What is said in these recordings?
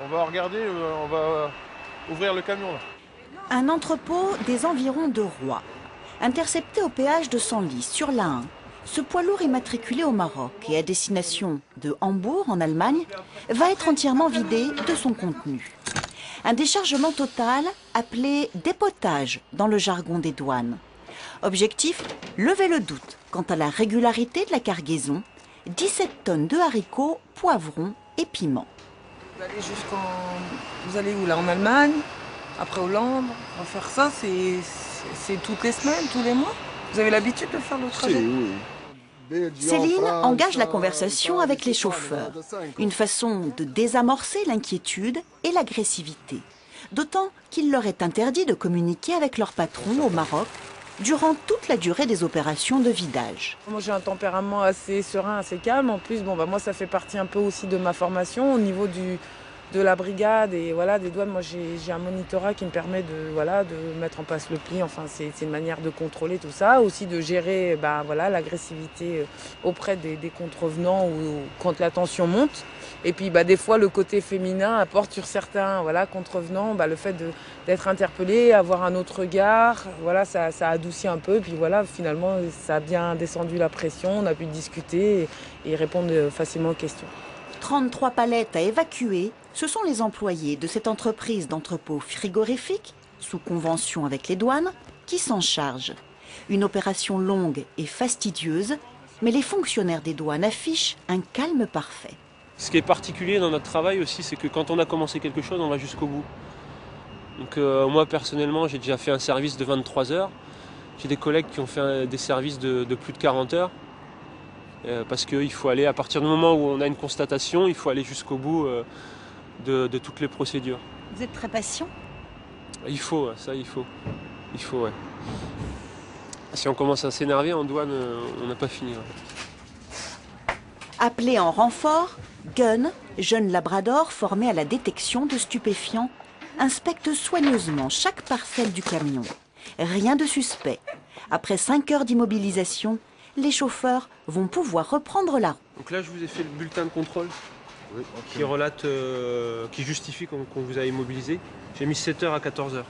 On va regarder, on va ouvrir le camion là. Un entrepôt des environs de Roye. Intercepté au péage de Senlis sur l'A1, ce poids lourd immatriculé au Maroc et à destination de Hambourg en Allemagne va être entièrement vidé de son contenu. Un déchargement total appelé dépotage dans le jargon des douanes. Objectif, lever le doute quant à la régularité de la cargaison, 17 tonnes de haricots, poivrons et piments. Vous allez où là? En Allemagne? Après Hollande? On va faire ça, c'est toutes les semaines, tous les mois? Vous avez l'habitude de faire le trajet? Céline engage la conversation avec les chauffeurs. Une façon de désamorcer l'inquiétude et l'agressivité. D'autant qu'il leur est interdit de communiquer avec leur patron au Maroc durant toute la durée des opérations de vidage. Moi j'ai un tempérament assez serein, assez calme. En plus, moi ça fait partie un peu aussi de ma formation au niveau de la brigade et voilà, des douanes. Moi j'ai un monitorat qui me permet de mettre en place le pli. Enfin c'est une manière de contrôler tout ça, aussi de gérer l'agressivité auprès des contrevenants ou quand la tension monte. Et puis des fois le côté féminin apporte sur certains contrevenants le fait d'être interpellé, avoir un autre regard, ça adoucit un peu. Et puis finalement ça a bien descendu la pression, on a pu discuter et répondre facilement aux questions. 33 palettes à évacuer, ce sont les employés de cette entreprise d'entrepôt frigorifique, sous convention avec les douanes, qui s'en chargent. Une opération longue et fastidieuse, mais les fonctionnaires des douanes affichent un calme parfait. Ce qui est particulier dans notre travail aussi, c'est que quand on a commencé quelque chose, on va jusqu'au bout. Donc moi personnellement, j'ai déjà fait un service de 23 heures. J'ai des collègues qui ont fait des services de plus de 40 heures. Parce qu'il faut aller, à partir du moment où on a une constatation, il faut aller jusqu'au bout de toutes les procédures. Vous êtes très patient? Il faut, ça il faut. Il faut, ouais. Si on commence à s'énerver en douane, on n'a pas fini. Ouais. Appelé en renfort, Gun, jeune labrador formé à la détection de stupéfiants, inspecte soigneusement chaque parcelle du camion. Rien de suspect. Après 5 heures d'immobilisation, les chauffeurs vont pouvoir reprendre la route. Donc là, je vous ai fait le bulletin de contrôle qui relate, qui justifie qu'on vous a immobilisé. J'ai mis 7 heures à 14 heures.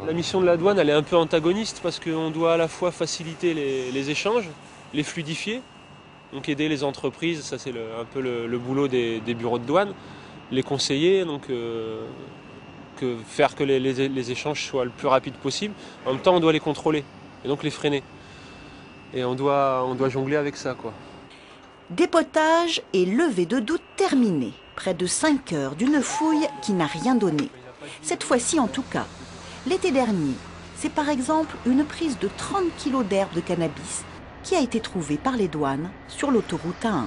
La mission de la douane, elle est un peu antagoniste parce qu'on doit à la fois faciliter les échanges, les fluidifier, donc aider les entreprises, ça c'est un peu le boulot des bureaux de douane, les conseiller, donc faire que les échanges soient le plus rapides possible. En même temps, on doit les contrôler et donc les freiner. Et on doit jongler avec ça, quoi. Dépotage et levée de doute terminée. Près de 5 heures d'une fouille qui n'a rien donné. Cette fois-ci en tout cas. L'été dernier, c'est par exemple une prise de 30 kg d'herbe de cannabis qui a été trouvée par les douanes sur l'autoroute A1.